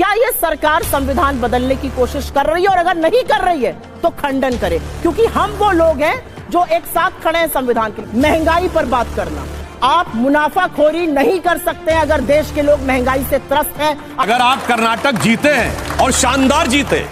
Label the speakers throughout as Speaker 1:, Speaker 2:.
Speaker 1: क्या ये सरकार संविधान बदलने की कोशिश कर रही है? और अगर नहीं कर रही है तो खंडन करे, क्योंकि हम वो लोग हैं जो एक साथ खड़े हैं संविधान के लिए। महंगाई पर बात करना, आप मुनाफाखोरी नहीं कर सकते अगर देश के लोग महंगाई से त्रस्त हैं।
Speaker 2: अगर आप कर्नाटक जीते हैं और शानदार जीते,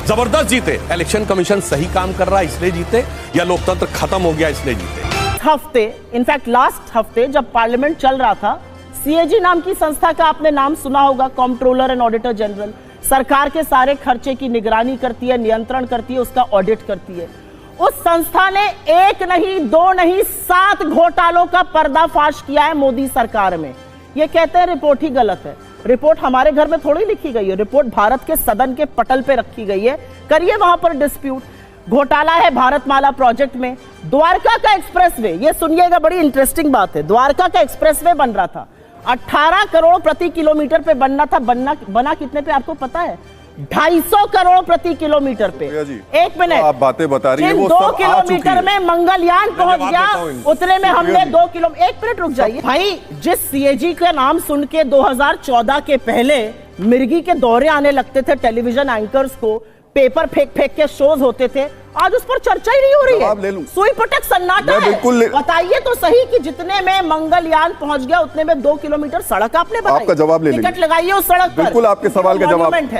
Speaker 2: जबरदस्त जीते, इलेक्शन कमीशन सही काम कर रहा है इसलिए जीते, या लोकतंत्र खत्म हो गया इसलिए जीते?
Speaker 1: हफ्ते, इनफैक्ट लास्ट हफ्ते जब पार्लियामेंट चल रहा था, सीएजी नाम की संस्था का आपने नाम सुना होगा, कंट्रोलर एंड ऑडिटर जनरल, सरकार के सारे खर्चे की निगरानी करती है, नियंत्रण करती है, उसका ऑडिट करती है। उस संस्था ने एक नहीं, दो नहीं, 7 घोटालों का पर्दाफाश किया है मोदी सरकार में। ये कहते हैं रिपोर्ट ही गलत है। रिपोर्ट हमारे घर में थोड़ी लिखी गई है, रिपोर्ट भारत के सदन के पटल पे रखी गई है। करिए वहां पर डिस्प्यूट। घोटाला है भारतमाला प्रोजेक्ट में। द्वारका का एक्सप्रेसवे, ये सुनिएगा, बड़ी इंटरेस्टिंग बात है। द्वारका का एक्सप्रेसवे बन रहा था, 18 करोड़ प्रति किलोमीटर पे बनना था। बना कितने पे आपको पता है? 250 करोड़ प्रति किलोमीटर पे। एक मिनट,
Speaker 3: आप बातें बता रही हैं, वो
Speaker 1: 2 किलोमीटर में मंगलयान पहुंच गया, उतने में हमने 2 किलो। एक मिनट रुक जाइए भाई, जिस सीएजी का नाम सुन के 2014 के पहले मिर्गी के दौरे आने लगते थे टेलीविजन एंकर्स को, पेपर फेंक फेंक के शोज होते थे, आज उस पर चर्चा ही नहीं हो रही है। सुई पटक सन्नाटा है। बताइए तो सही कि जितने में मंगलयान पहुंच गया उतने में 2 किलोमीटर सड़क आपने बनाई।
Speaker 3: आपका जवाब ले लीजिए,
Speaker 1: टिकट लगाइए उस सड़क पर।
Speaker 3: बिल्कुल आपके सवाल का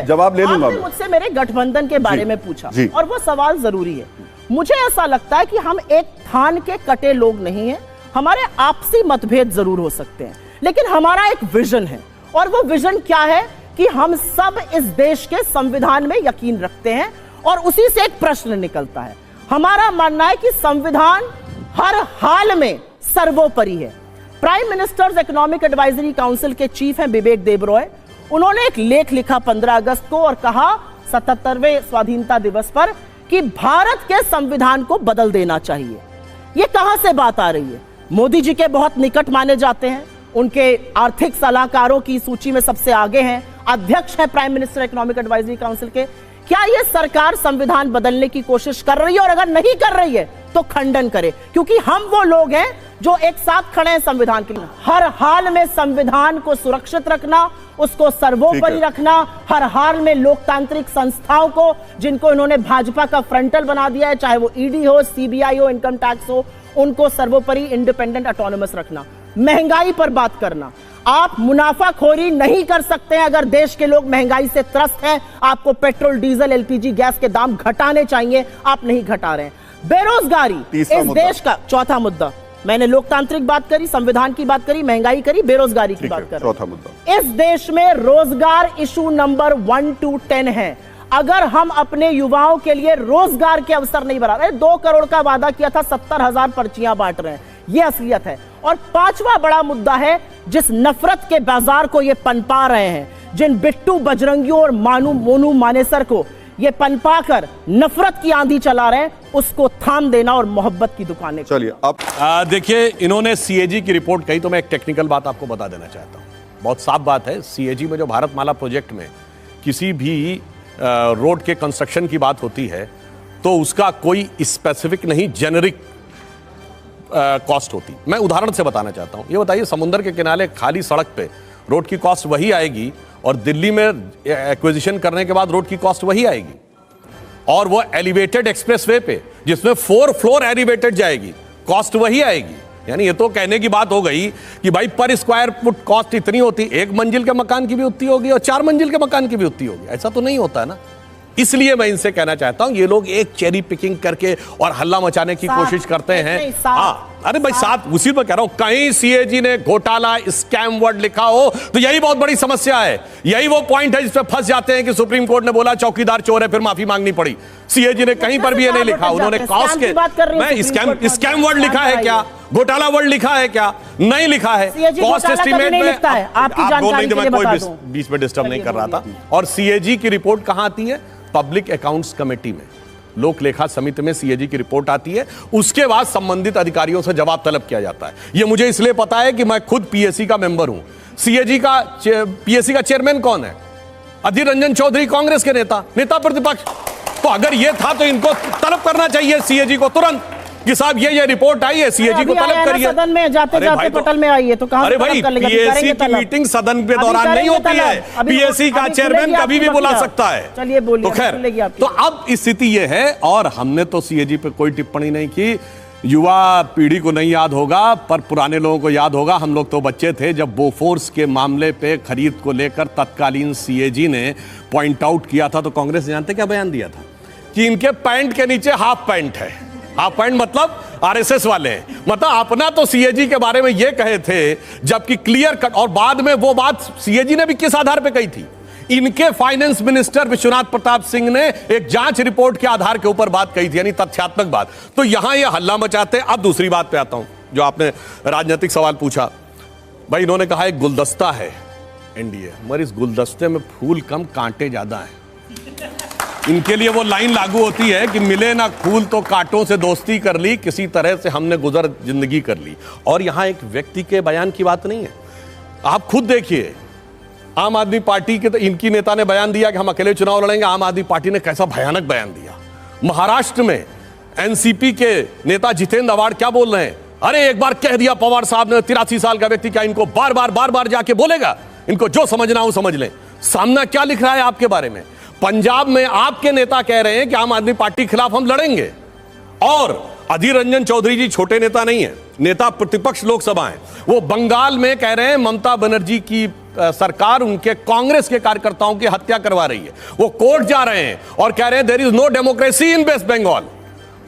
Speaker 3: जवाब ले लूंगा।
Speaker 1: आपने मुझसे मेरे गठबंधन के बारे में पूछा और वो सवाल जरूरी है। मुझे ऐसा लगता है कि हम एक थान के कटे लोग नहीं है। हमारे आपसी मतभेद जरूर हो सकते हैं, लेकिन हमारा एक विजन है, और वो विजन क्या है कि हम सब इस देश के संविधान में यकीन रखते हैं, और उसी से एक प्रश्न निकलता है। हमारा मानना है कि संविधान हर हाल में सर्वोपरि है। Prime ministers economic advisory council के चीफ हैं विवेक देबरॉय। उन्होंने एक लेख लिखा 15 अगस्त को और कहा 77वें स्वाधीनता दिवस पर कि भारत के संविधान को बदल देना चाहिए। यह कहां से बात आ रही है? मोदी जी के बहुत निकट माने जाते हैं, उनके आर्थिक सलाहकारों की सूची में सबसे आगे हैं, अध्यक्ष है prime minister economic advisory council के। क्या यह सरकार संविधान बदलने की कोशिश कर रही है? और अगर नहीं कर रही है तो खंडन करे, क्योंकि हम वो लोग हैं जो एक साथ खड़े हैं संविधान के लिए। हर हाल में संविधान को सुरक्षित रखना, उसको सर्वोपरि रखना, हर हाल में लोकतांत्रिक संस्थाओं को, जिनको इन्होंने भाजपा का फ्रंटल बना दिया है, चाहे वो ईडी हो, सीबीआई हो, इनकम टैक्स हो, उनको सर्वोपरि इंडिपेंडेंट ऑटोनोमस रखना। महंगाई पर बात करना, आप मुनाफाखोरी नहीं कर सकते हैं अगर देश के लोग महंगाई से त्रस्त हैं। आपको पेट्रोल, डीजल, एलपीजी गैस के दाम घटाने चाहिए, आप नहीं घटा रहे हैं। बेरोजगारी इस देश का चौथा मुद्दा। मैंने लोकतांत्रिक बात करी, संविधान की बात करी, महंगाई करी, बेरोजगारी की बात करी।
Speaker 3: चौथा मुद्दा,
Speaker 1: इस देश में रोजगार इशू नंबर 1 to 10 है। अगर हम अपने युवाओं के लिए रोजगार के अवसर नहीं बना रहे, 2 करोड़ का वादा किया था, 70,000 पर्चियां बांट रहे हैं, ये असलियत है। और 5वां बड़ा मुद्दा है, जिस नफरत के बाजार को ये पनपा रहे हैं, जिन बिट्टू बजरंगियों और मोनू मानेसर को ये पनपा कर नफरत की आंधी चला रहे हैं, उसको थाम देना और मोहब्बत की दुकानें।
Speaker 3: चलिए अब
Speaker 2: देखिए, इन्होंने सीएजी की रिपोर्ट कही, तो मैं एक टेक्निकल बात आपको बता देना चाहता हूं। बहुत साफ बात है, सीएजी में जो भारतमाला प्रोजेक्ट में किसी भी रोड के कंस्ट्रक्शन की बात होती है तो उसका कोई स्पेसिफिक नहीं, जेनरिक कॉस्ट होती। मैं उदाहरण से बताना चाहता हूं। ये बताइए, समुद्र के किनारे खाली सड़क पे रोड की कॉस्ट वही आएगी, और दिल्ली में एक्विजिशन करने के बाद रोड की कॉस्ट वही आएगी, और वो एलिवेटेड एक्सप्रेसवे पे जिसमें 4 फ्लोर एलिवेटेड जाएगी, कॉस्ट वही आएगी। यानी ये तो कहने की बात हो गई कि भाई पर स्क्वायर फुट कॉस्ट इतनी होती, 1 मंजिल के मकान की भी उतनी होगी और 4 मंजिल के मकान की भी उतनी होगी। ऐसा तो नहीं होता है ना। इसलिए मैं इनसे कहना चाहता हूं, ये लोग एक चेरी पिकिंग करके और हल्ला मचाने की कोशिश करते हैं। अरे भाई, साथ उसी पर कह रहा हूं, कहीं सीएजी ने घोटाला, स्कैम वर्ड लिखा हो तो यही बहुत बड़ी समस्या है। यही वो पॉइंट है जिस पे फंस जाते हैं कि सुप्रीम कोर्ट ने बोला चौकीदार चोर है, फिर माफी मांगनी पड़ी। सीएजी ने कहीं पर भी ये नहीं लिखा। उन्होंने कॉस्ट के, मैं स्कैम वर्ड लिखा है क्या, घोटाला वर्ड लिखा है क्या? नहीं लिखा है। कॉस्ट एस्टीमेट में मैं कोई बीच में डिस्टर्ब नहीं कर रहा था। और सीएजी की रिपोर्ट कहां आती है? पब्लिक अकाउंट्स कमेटी में, लोक लेखा समिति में सीएजी की रिपोर्ट आती है। उसके बाद संबंधित अधिकारियों से जवाब तलब किया जाता है। यह मुझे इसलिए पता है कि मैं खुद पीएससी का मेंबर हूं। पीएससी का चेयरमैन कौन है? अधीर रंजन चौधरी, कांग्रेस के नेता प्रतिपक्ष। तो अगर यह था तो इनको तलब करना चाहिए सीएजी को तुरंत कि साहब ये रिपोर्ट आई है, सीएजी को तलब करिए।
Speaker 1: सदन में जाते जाते पटल में आई है तो कहां?
Speaker 2: अरे भाई, पीएसी की मीटिंग सदन के दौरान नहीं होती है, पीएसी का चेयरमैन कभी भी बुला सकता है।
Speaker 1: चलिए बोलिए।
Speaker 2: तो खैर, तो अब स्थिति ये है, और हमने तो सीएजी पे कोई टिप्पणी नहीं की। युवा पीढ़ी को नहीं याद होगा, पर पुराने लोगों को याद होगा। हम लोग तो बच्चे थे जब बोफोर्स के मामले पे खरीद को लेकर तत्कालीन सीएजी ने पॉइंट आउट किया था, तो कांग्रेस जानते क्या बयान दिया था? कि इनके पैंट के नीचे हाफ पैंट है। हाफ पैंट मतलब आरएसएस वाले हैं। मतलब अपना तो सीएजी के बारे में ये कहे थे, जबकि क्लियर कट, और बाद में वो बात सीएजी ने भी किस आधार पे कही थी? इनके फाइनेंस मिनिस्टर विश्वनाथ प्रताप सिंह ने एक जांच रिपोर्ट के आधार के ऊपर बात कही थी, यानी तथ्यात्मक बात। तो यहां ये हल्ला मचाते। अब दूसरी बात पे आता हूं, जो आपने राजनीतिक सवाल पूछा। भाई, इन्होंने कहा एक गुलदस्ता है एनडीए, मगर इस गुलदस्ते में फूल कम कांटे ज्यादा हैं। इनके लिए वो लाइन लागू होती है कि मिले ना फूल तो कांटों से दोस्ती कर ली, किसी तरह से हमने गुजर जिंदगी कर ली। और यहां एक व्यक्ति के बयान की बात नहीं है। आप खुद देखिए, आम आदमी पार्टी के तो इनकी नेता ने बयान दिया कि हम अकेले चुनाव लड़ेंगे। आम आदमी पार्टी ने कैसा भयानक बयान दिया। महाराष्ट्र में एनसीपी के नेता जितेंद्र आवाड़ क्या बोल रहे हैं? अरे एक बार कह दिया पवार साहब ने, 83 साल का व्यक्ति, क्या इनको बार बार जाके बोलेगा? इनको जो समझना हो समझ लें। सामना क्या लिख रहा है आपके बारे में? पंजाब में आपके नेता कह रहे हैं कि आम आदमी पार्टी के खिलाफ हम लड़ेंगे, और अधीर रंजन चौधरी जी छोटे नेता नहीं है, नेता प्रतिपक्ष लोकसभा है। वो बंगाल में कह रहे हैं ममता बनर्जी की सरकार उनके कांग्रेस के कार्यकर्ताओं की हत्या करवा रही है। वो कोर्ट जा रहे हैं और कह रहे हैं there is no democracy in West Bengal.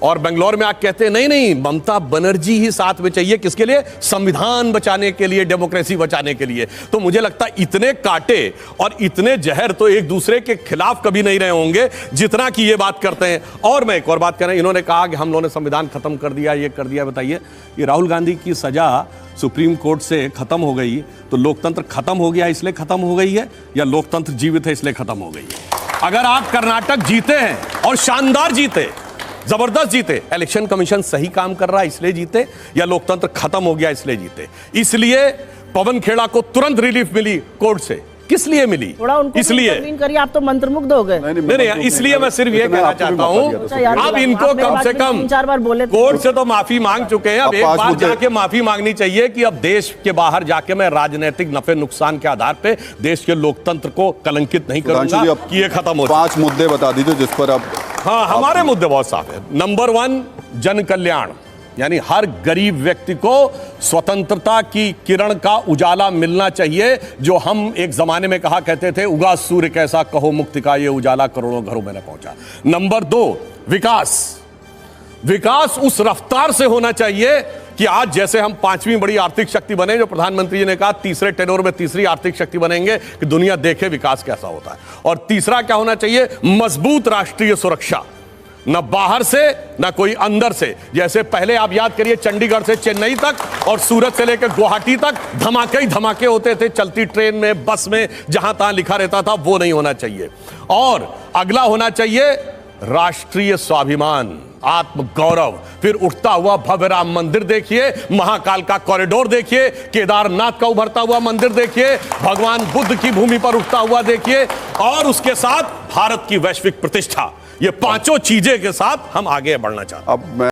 Speaker 2: और बेंगलोर में आके कहते हैं नहीं, ममता बनर्जी ही साथ में चाहिए। किसके लिए? संविधान बचाने के लिए, डेमोक्रेसी बचाने के लिए। तो मुझे लगता है इतने कांटे और इतने जहर तो एक दूसरे के खिलाफ कभी नहीं रहे होंगे जितना कि ये बात करते हैं। और मैं एक और बात कह रहा हूं, इन्होंने कहा कि हम लोगों ने संविधान खत्म कर दिया, ये कर दिया। बताइए, ये राहुल गांधी की सजा सुप्रीम कोर्ट से खत्म हो गई, तो लोकतंत्र खत्म हो गया इसलिए खत्म हो गई है, या लोकतंत्र जीवित है इसलिए खत्म हो गई है? अगर आप कर्नाटक जीते हैं और शानदार जीते, जबरदस्त जीते, इलेक्शन कमीशन सही काम कर रहा है इसलिए जीते, या लोकतंत्र खत्म हो गया इसलिए जीते? इसलिए पवन खेड़ा को तुरंत रिलीफ मिली कोर्ट से। किस लिए मिली? इसलिए
Speaker 1: करिए, आप तो मंत्रमुग्ध हो गए।
Speaker 2: नहीं, इसलिए मैं सिर्फ ये कहना चाहता हूं, अब इनको कम से कम
Speaker 1: 3-4 बार बोले,
Speaker 2: कोर्ट से तो माफी मांग चुके हैं। अब एक बार जाके माफी मांगनी चाहिए कि अब देश के बाहर जाके मैं राजनीतिक नफे नुकसान के आधार पे देश के लोकतंत्र को कलंकित नहीं करूंगा कि ये खत्म हो।
Speaker 3: 5 मुद्दे बता दीजिए जिस पर अब।
Speaker 2: हाँ, हमारे मुद्दे बहुत साफ है। नंबर 1, जन कल्याण, यानी हर गरीब व्यक्ति को स्वतंत्रता की किरण का उजाला मिलना चाहिए। जो हम एक जमाने में कहा करते थे, उगा सूर्य कैसा कहो मुक्ति का ये उजाला करोड़ों घरों में न पहुंचा। नंबर 2, विकास। विकास उस रफ्तार से होना चाहिए कि आज जैसे हम 5वीं बड़ी आर्थिक शक्ति बने, जो प्रधानमंत्री जी ने कहा तीसरे टेनोर में तीसरी आर्थिक शक्ति बनेंगे, कि दुनिया देखे विकास कैसा होता है। और तीसरा क्या होना चाहिए? मजबूत राष्ट्रीय सुरक्षा, न बाहर से न कोई अंदर से। जैसे पहले आप याद करिए, चंडीगढ़ से चेन्नई तक और सूरत से लेकर गुवाहाटी तक धमाके ही धमाके होते थे, चलती ट्रेन में, बस में, जहां तहां लिखा रहता था। वो नहीं होना चाहिए। और अगला होना चाहिए राष्ट्रीय स्वाभिमान, आत्म गौरव। फिर उठता हुआ भव्य राम मंदिर देखिए, महाकाल का कॉरिडोर देखिए, केदारनाथ का उभरता हुआ मंदिर देखिए, भगवान बुद्ध की भूमि पर उठता हुआ देखिए, और उसके साथ भारत की वैश्विक प्रतिष्ठा। ये 5 चीजें के साथ हम आगे बढ़ना चाहते हैं।
Speaker 3: अब मैं